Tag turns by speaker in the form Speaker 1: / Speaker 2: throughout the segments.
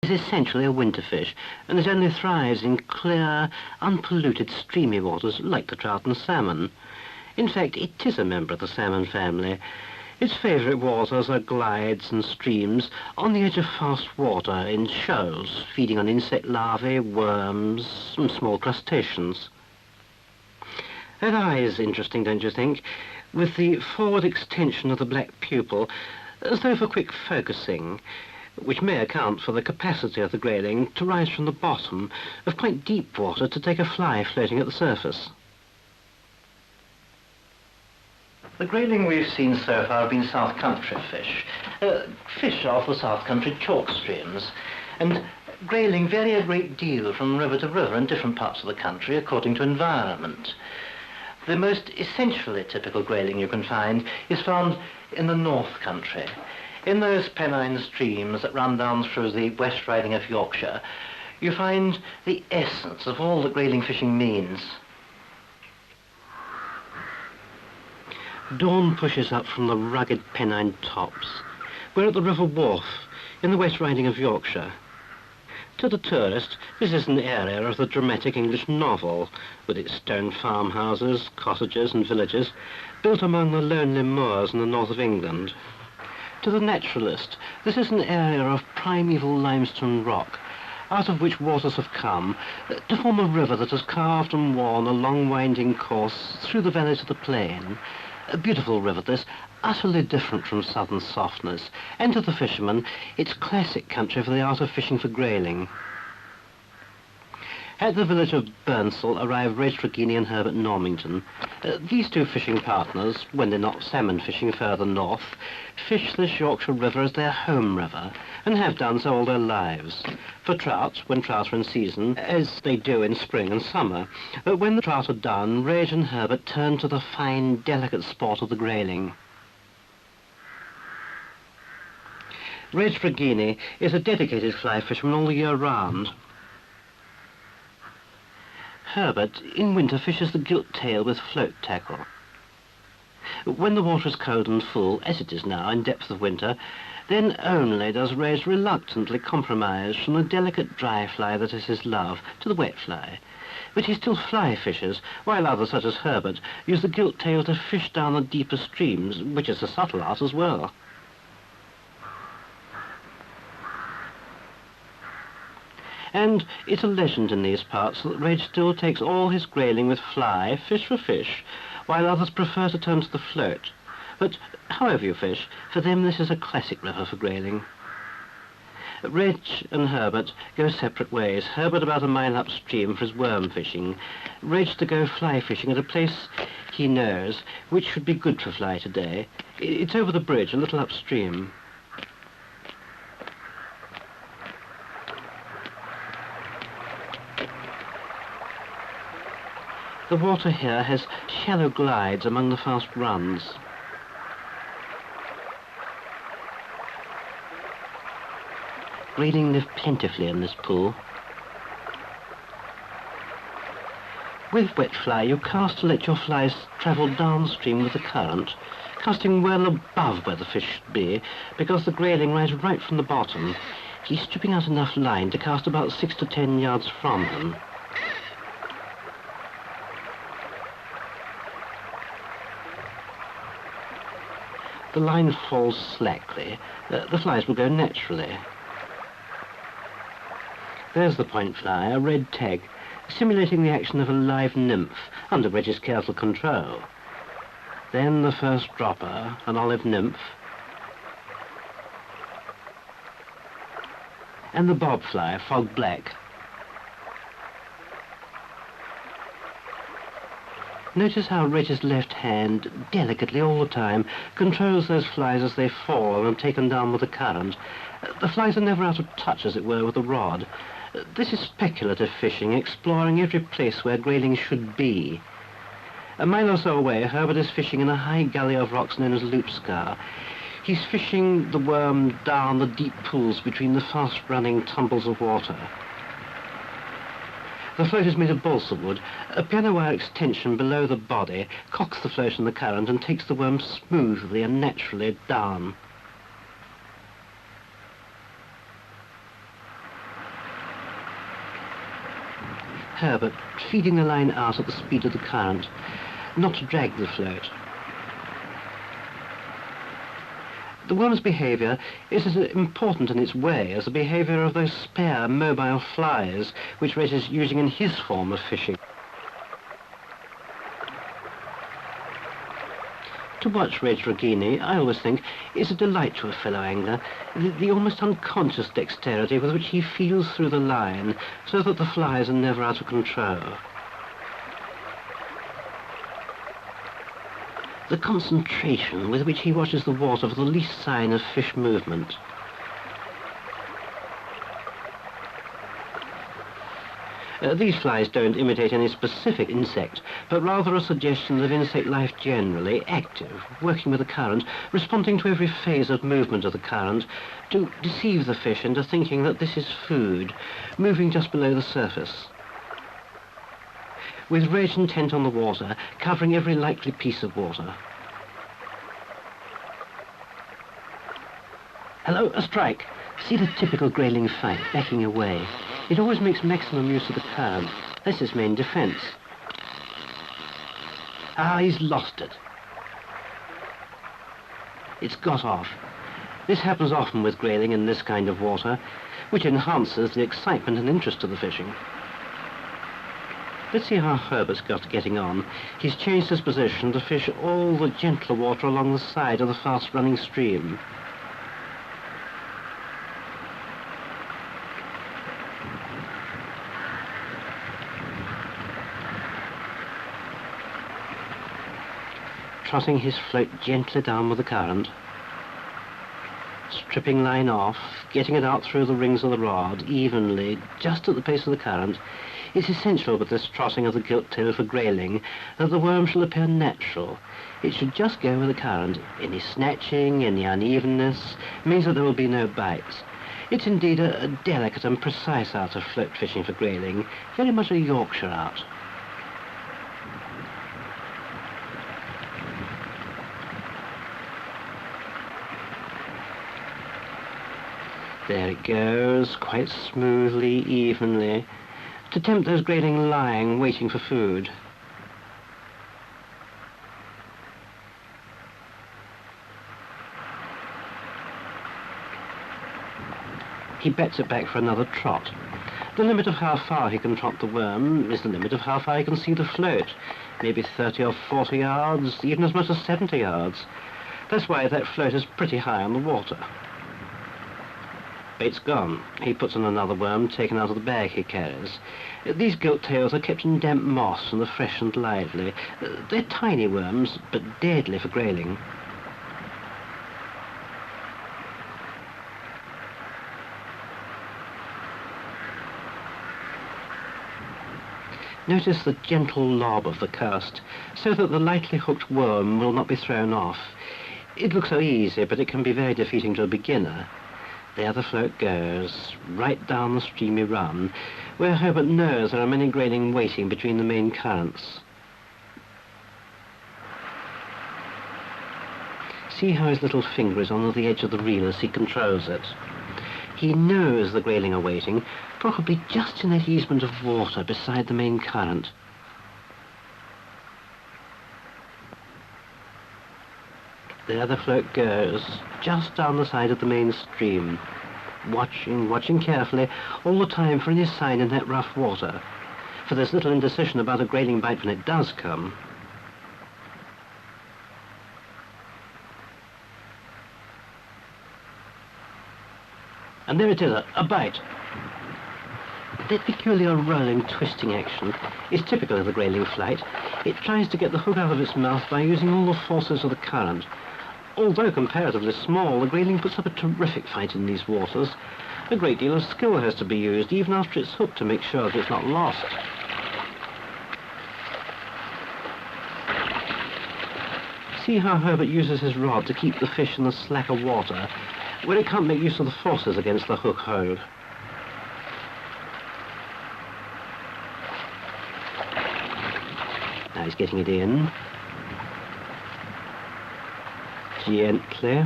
Speaker 1: is essentially a winter fish, and it only thrives in clear, unpolluted, streamy waters like the trout and salmon. In fact, it is a member of the salmon family. Its favourite waters are glides and streams on the edge of fast water in shoals, feeding on insect larvae, worms, and small crustaceans. That eye is interesting, don't you think? With the forward extension of the black pupil, as though for quick focusing, which may account for the capacity of the grayling to rise from the bottom of quite deep water to take a fly floating at the surface. The grayling we've seen so far have been South Country fish. Fish off the South Country chalk streams, and grayling vary a great deal from river to river in different parts of the country according to environment. The most essentially typical grayling you can find is found in the North Country. In those Pennine streams that run down through the West Riding of Yorkshire, you find the essence of all that grayling fishing means. Dawn pushes up from the rugged Pennine tops. We're at the River Wharf, in the West Riding of Yorkshire. To the tourist, this is an area of the dramatic English novel, with its stone farmhouses, cottages and villages, built among the lonely moors in the north of England. To the naturalist, this is an area of primeval limestone rock, out of which waters have come to form a river that has carved and worn a long winding course through the valleys of the plain. A beautiful river this, utterly different from southern softness, and to the fisherman, it's classic country for the art of fishing for grayling. At the village of Burnsall arrive Reg Righyni and Herbert Normington. These two fishing partners, when they're not salmon fishing further north, fish this Yorkshire River as their home river, and have done so all their lives. For trout, when trout are in season, as they do in spring and summer. But when the trout are done, Reg and Herbert turn to the fine, delicate sport of the grayling. Reg Righyni is a dedicated fly fisherman all the year round. Herbert, in winter, fishes the gilt tail with float tackle. When the water is cold and full, as it is now in depth of winter, then only does Reg reluctantly compromise from the delicate dry fly that is his love to the wet fly. But he still fly fishes, while others, such as Herbert, use the gilt tail to fish down the deeper streams, which is a subtle art as well. And it's a legend in these parts that Reg still takes all his grayling with fly, fish for fish, while others prefer to turn to the float. But however you fish, for them this is a classic river for grayling. Reg and Herbert go separate ways. Herbert about a mile upstream for his worm fishing. Reg to go fly fishing at a place he knows, which should be good for fly today. It's over the bridge, a little upstream. The water here has shallow glides among the fast runs. Grayling live plentifully in this pool. With wet fly, you cast to let your flies travel downstream with the current, casting well above where the fish should be, because the grayling rides right from the bottom. He's stripping out enough line to cast about 6 to 10 yards from him. The line falls slackly. The flies will go naturally. There's the point fly, a red tag, simulating the action of a live nymph under Reg's careful control. Then the first dropper, an olive nymph, and the bob fly, fog black. Notice how Reg's left hand, delicately all the time, controls those flies as they fall and are taken down with the current. The flies are never out of touch, as it were, with the rod. This is speculative fishing, exploring every place where grayling should be. A mile or so away, Herbert is fishing in a high gully of rocks known as Loop Scar. He's fishing the worm down the deep pools between the fast-running tumbles of water. The float is made of balsa wood. A piano wire extension below the body cocks the float in the current and takes the worm smoothly and naturally down. Herbert feeding the line out at the speed of the current, not to drag the float. The worm's behaviour is as important in its way as the behaviour of those spare, mobile flies which Reg is using in his form of fishing. To watch Reg Righyni, I always think, is a delight to a fellow angler, the almost unconscious dexterity with which he feels through the line so that the flies are never out of control. The concentration with which he watches the water for the least sign of fish movement. These flies don't imitate any specific insect, but rather a suggestion of insect life generally, active, working with the current, responding to every phase of movement of the current, to deceive the fish into thinking that this is food, moving just below the surface. With Reg intent on the water, covering every likely piece of water. Hello, a strike. See the typical Grayling fight, backing away. It always makes maximum use of the current. That's his main defence. Ah, he's lost it. It's got off. This happens often with Grayling in this kind of water, which enhances the excitement and interest of the fishing. Let's see how Herbert's getting on. He's changed his position to fish all the gentler water along the side of the fast-running stream. Trotting his float gently down with the current, stripping line off, getting it out through the rings of the rod evenly, just at the pace of the current. It's essential with this trotting of the gilt tail for Grayling that the worm shall appear natural. It should just go with the current. Any snatching, any unevenness means that there will be no bites. It's indeed a delicate and precise art of float fishing for Grayling, very much a Yorkshire art. There it goes, quite smoothly, evenly, to tempt those Grayling lying, waiting for food. He bets it back for another trot. The limit of how far he can trot the worm is the limit of how far he can see the float. Maybe 30 or 40 yards, even as much as 70 yards. That's why that float is pretty high on the water. Bait's gone. He puts on another worm taken out of the bag he carries. These gilt tails are kept in damp moss and are fresh and lively. They're tiny worms, but deadly for Grayling. Notice the gentle lob of the cast, so that the lightly hooked worm will not be thrown off. It looks so easy, but it can be very defeating to a beginner. There the float goes, right down the streamy run, where Herbert knows there are many Grayling waiting between the main currents. See how his little finger is on the edge of the reel as he controls it. He knows the Grayling are waiting, probably just in that easement of water beside the main current. There the float goes, just down the side of the main stream, watching carefully all the time for any sign in that rough water, for there's little indecision about a Grayling bite when it does come. And there it is, a bite. That peculiar rolling, twisting action is typical of the Grayling flight. It tries to get the hook out of its mouth by using all the forces of the current. Although comparatively small, the Grayling puts up a terrific fight in these waters. A great deal of skill has to be used, even after it's hooked, to make sure that it's not lost. See how Herbert uses his rod to keep the fish in the slacker water, where it can't make use of the forces against the hook hold. Now he's getting it in. Gently.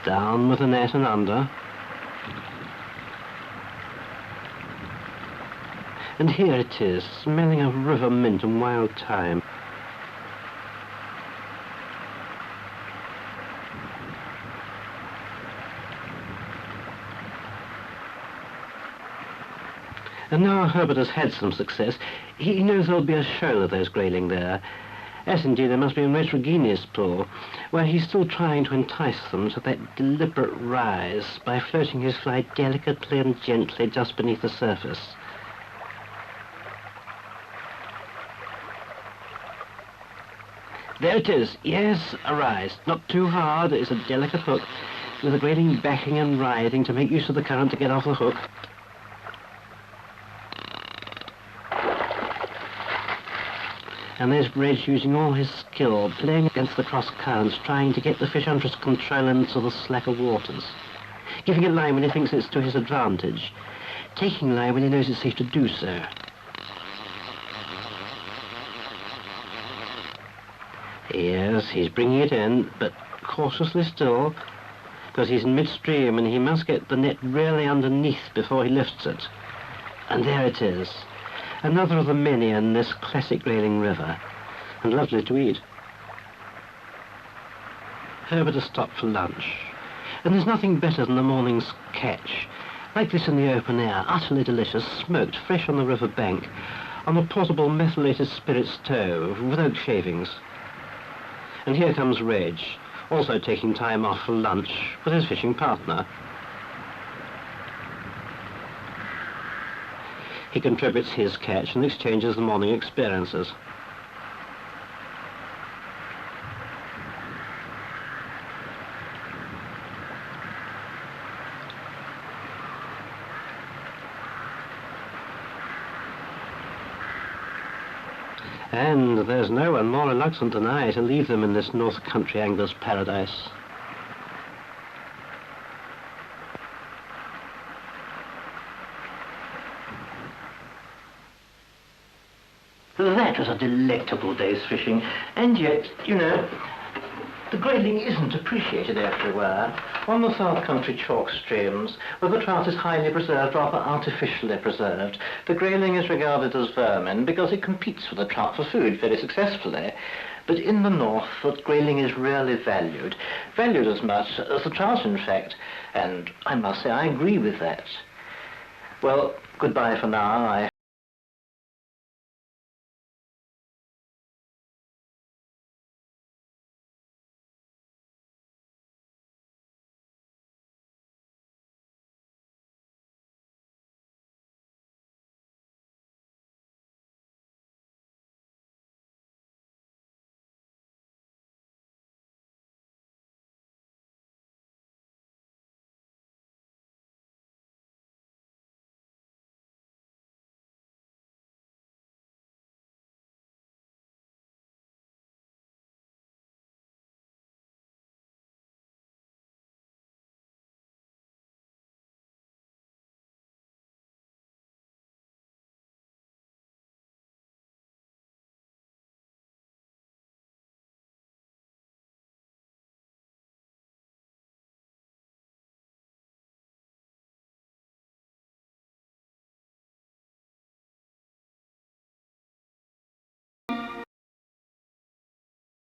Speaker 1: Down with the net and under. And here it is, smelling of river mint and wild thyme. And now Herbert has had some success. He knows there'll be a shoal of those Grayling there, as indeed there must be in Reg Righyni's pool, where he's still trying to entice them to that deliberate rise by floating his fly delicately and gently just beneath the surface. There it is. Yes, a rise. Not too hard. It's a delicate hook, with the Grayling backing and writhing to make use of the current to get off the hook. And there's Reg using all his skill, playing against the cross currents, trying to get the fish under his control into the slacker waters. Giving it line when he thinks it's to his advantage. Taking line when he knows it's safe to do so. Yes, he's bringing it in, but cautiously still, because he's in midstream and he must get the net really underneath before he lifts it. And there it is. Another of the many in this classic Grayling River, and lovely to eat. Herbert has stopped for lunch, and there's nothing better than the morning's catch, like this in the open air, utterly delicious, smoked fresh on the river bank, on a portable methylated spirit stove, with oak shavings. And here comes Reg, also taking time off for lunch with his fishing partner. He contributes his catch and exchanges the morning experiences. And there's no one more reluctant than I to leave them in this North Country angler's paradise. That was a delectable day's fishing, and yet, you know, the Grayling isn't appreciated everywhere. On the South Country chalk streams, where the trout is highly preserved, rather artificially preserved, the Grayling is regarded as vermin because it competes with the trout for food very successfully. But in the north, the Grayling is rarely valued as much as the trout, in fact, and I must say I agree with that. Well, goodbye for now.